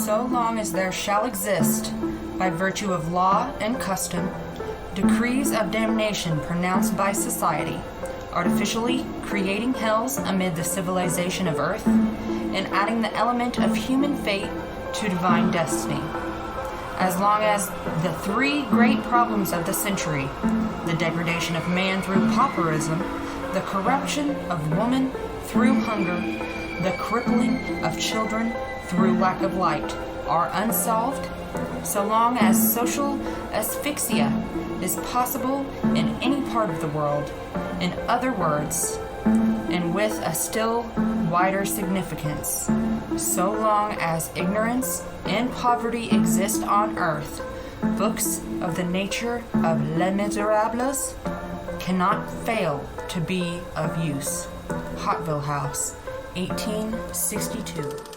So long as there shall exist, by virtue of law and custom, decrees of damnation pronounced by society, artificially creating hells amid the civilization of earth, and adding the element of human fate to divine destiny. As long as the three great problems of the century, the degradation of man through pauperism, the corruption of woman through hunger, the crippling of children through lack of light, are unsolved, so long as social asphyxia is possible in any part of the world, in other words, and with a still wider significance, so long as ignorance and poverty exist on earth, books of the nature of Les Miserables cannot fail to be of use. Hotville House, 1862.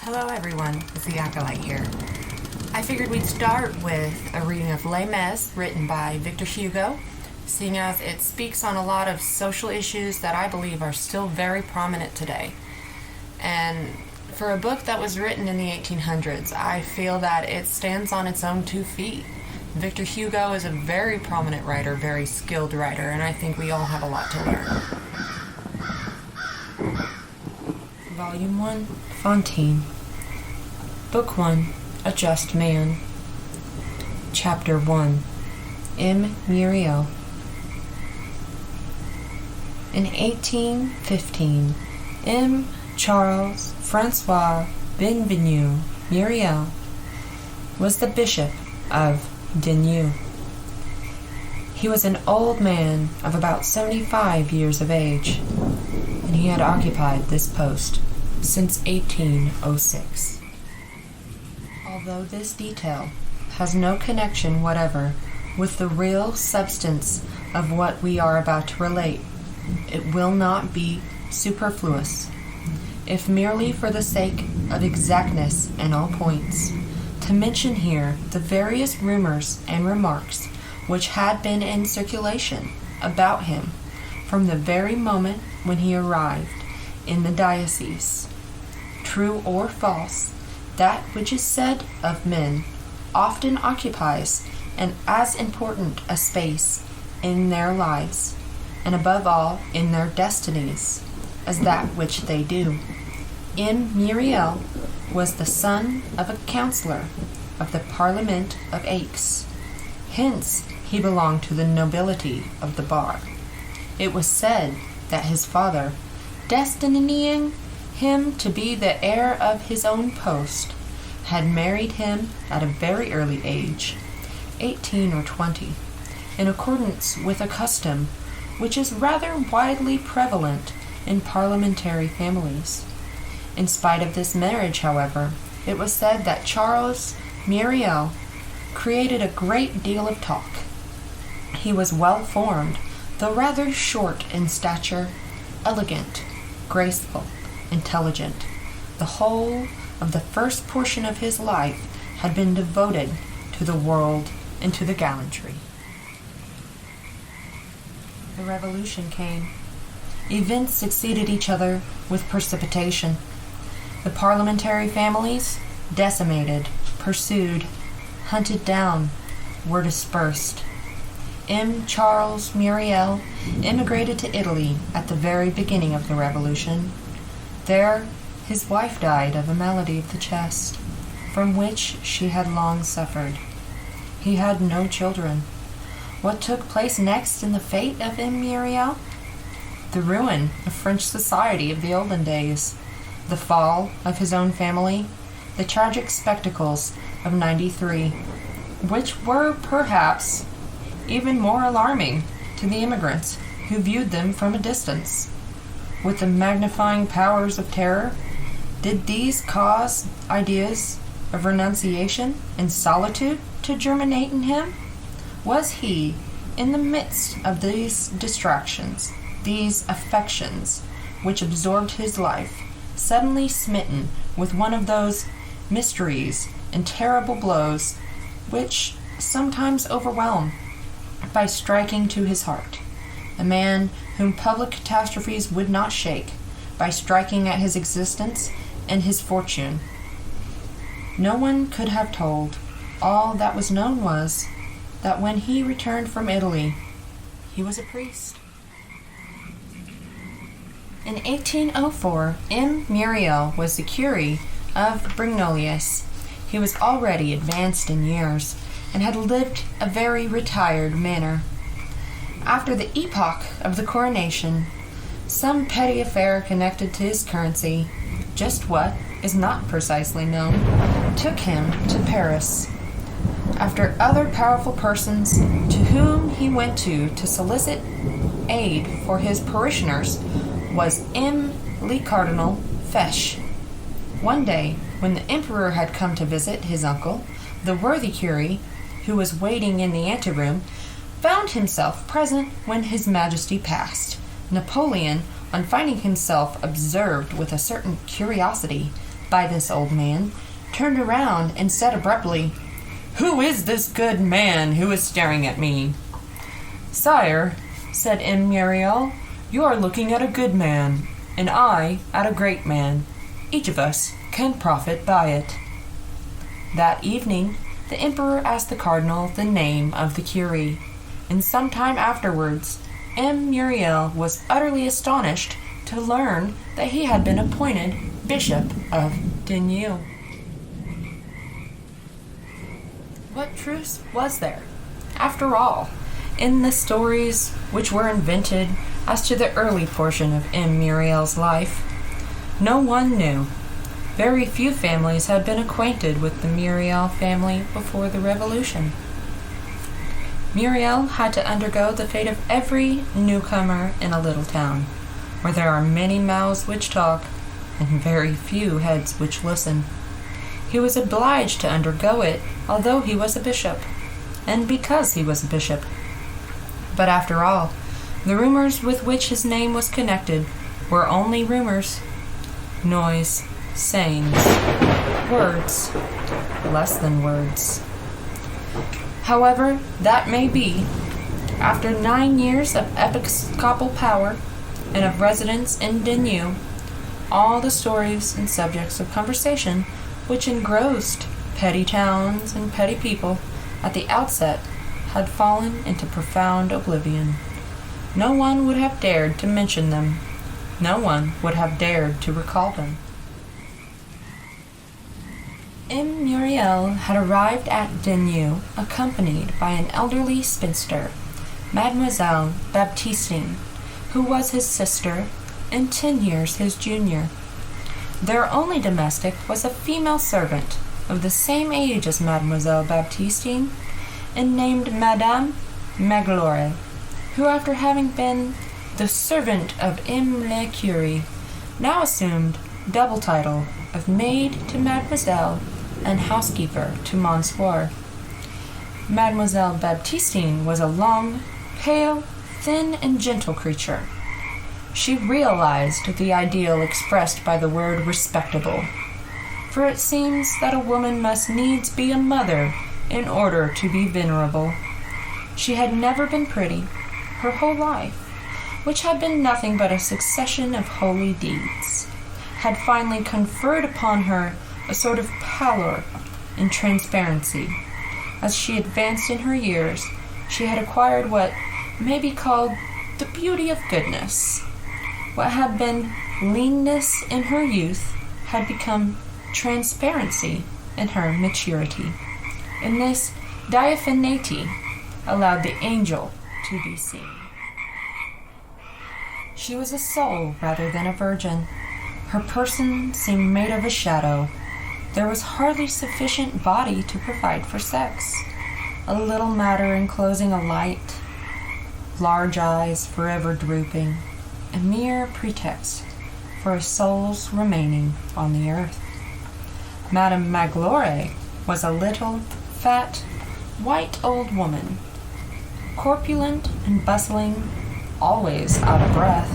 Hello everyone, it's the Acolyte here. I figured we'd start with a reading of Les Mis, written by Victor Hugo, seeing as it speaks on a lot of social issues that I believe are still very prominent today. And for a book that was written in the 1800s, I feel that it stands on its own 2 feet. Victor Hugo is a very prominent writer, very skilled writer, and I think we all have a lot to learn. Volume 1, Fontaine. Book 1, A Just Man. Chapter 1, M. Muriel. In 1815, M. Charles Francois Bienvenu Muriel was the Bishop of Deneux. He was an old man of about 75 years of age, and he had occupied this post since 1806. Although this detail has no connection whatever with the real substance of what we are about to relate, it will not be superfluous, if merely for the sake of exactness in all points, to mention here the various rumors and remarks which had been in circulation about him from the very moment when he arrived in the diocese. True or false, that which is said of men often occupies an as important a space in their lives, and above all in their destinies, as that which they do. M. Muriel was the son of a councillor of the Parliament of Aix. Hence he belonged to the nobility of the bar. It was said that his father, destinying him to be the heir of his own post, had married him at a very early age, 18 or 20, in accordance with a custom which is rather widely prevalent in parliamentary families. In spite of this marriage, however, it was said that Charles Muriel created a great deal of talk. He was well formed, though rather short in stature, elegant, graceful, intelligent. The whole of the first portion of his life had been devoted to the world and to the gallantry. The Revolution came. Events succeeded each other with precipitation. The parliamentary families, decimated, pursued, hunted down, were dispersed. M. Charles Muriel immigrated to Italy at the very beginning of the Revolution. There his wife died of a malady of the chest, from which she had long suffered. He had no children. What took place next in the fate of M. Muriel? The ruin of French society of the olden days, the fall of his own family, the tragic spectacles of '93, which were perhaps even more alarming to the immigrants who viewed them from a distance. With the magnifying powers of terror, did these cause ideas of renunciation and solitude to germinate in him? Was he, in the midst of these distractions, these affections which absorbed his life, suddenly smitten with one of those mysteries and terrible blows which sometimes overwhelm by striking to his heart, a man whom public catastrophes would not shake, by striking at his existence and his fortune. No one could have told. All that was known was that when he returned from Italy, he was a priest. In 1804, M. Muriel was the curé of Brignolius. He was already advanced in years and had lived a very retired manner. After the epoch of the coronation, some petty affair connected to his currency, just what is not precisely known, took him to Paris. After other powerful persons to whom he went to solicit aid for his parishioners was M. Le Cardinal Fesch. One day, when the emperor had come to visit his uncle, the worthy curé, who was waiting in the anteroom, found himself present when his majesty passed. Napoleon, on finding himself observed with a certain curiosity by this old man, turned around and said abruptly, "Who is this good man who is staring at me?" "Sire," said M. Muriel, "you are looking at a good man, and I at a great man. Each of us can profit by it." That evening, the emperor asked the cardinal the name of the curé, and some time afterwards, M. Muriel was utterly astonished to learn that he had been appointed Bishop of Digne. What truth was there, after all, in the stories which were invented as to the early portion of M. Muriel's life? No one knew. Very few families had been acquainted with the Muriel family before the Revolution. Muriel had to undergo the fate of every newcomer in a little town, where there are many mouths which talk, and very few heads which listen. He was obliged to undergo it, although he was a bishop, and because he was a bishop. But after all, the rumors with which his name was connected were only rumors, noise, sayings, words, less than words. However that may be, after 9 years of episcopal power and of residence in Digne, all the stories and subjects of conversation which engrossed petty towns and petty people at the outset had fallen into profound oblivion. No one would have dared to mention them. No one would have dared to recall them. M. Muriel had arrived at Digne accompanied by an elderly spinster, Mademoiselle Baptistine, who was his sister and 10 years his junior. Their only domestic was a female servant of the same age as Mademoiselle Baptistine, and named Madame Magloire, who, after having been the servant of M. le Curé, now assumed double title of maid to Mademoiselle and housekeeper to Monsieur. Mademoiselle Baptistine was a long, pale, thin, and gentle creature. She realized the ideal expressed by the word respectable, for it seems that a woman must needs be a mother in order to be venerable. She had never been pretty her whole life, which had been nothing but a succession of holy deeds, had finally conferred upon her a sort of pallor and transparency. As she advanced in her years, she had acquired what may be called the beauty of goodness. What had been leanness in her youth had become transparency in her maturity. And this diaphanity allowed the angel to be seen. She was a soul rather than a virgin. Her person seemed made of a shadow. There was hardly sufficient body to provide for sex. A little matter enclosing a light, large eyes forever drooping, a mere pretext for a soul's remaining on the earth. Madame Magloire was a little, fat, white old woman, corpulent and bustling, always out of breath,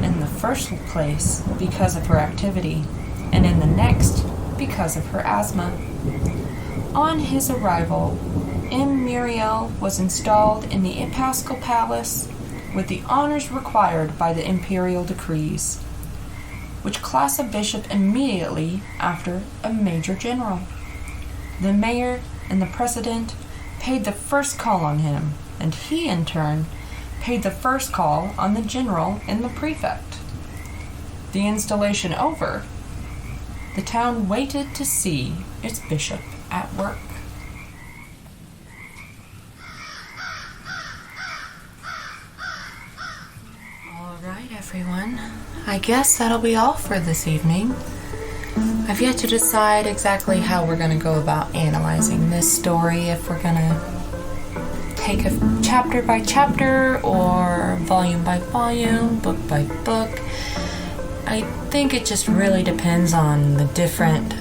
in the first place because of her activity, and in the next because of her asthma. On his arrival, M. Muriel was installed in the episcopal palace with the honors required by the imperial decrees, which class a bishop immediately after a major general. The mayor and the president paid the first call on him, and he in turn paid the first call on the general and the prefect. The installation over, the town waited to see its bishop at work. All right, everyone. I guess that'll be all for this evening. I've yet to decide exactly how we're going to go about analyzing this story, if we're going to take a chapter by chapter or volume by volume, book by book. I think it just really depends on the different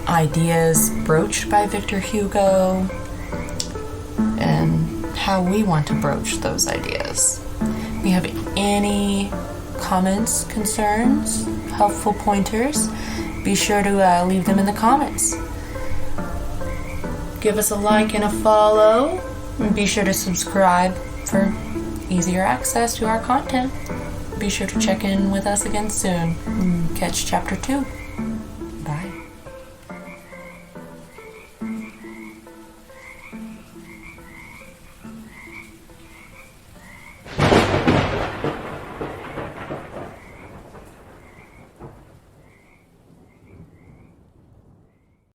ideas broached by Victor Hugo and how we want to broach those ideas. If you have any comments, concerns, helpful pointers, be sure to leave them in the comments. Give us a like and a follow, and be sure to subscribe for easier access to our content. Be sure to check in with us again soon and catch chapter 2.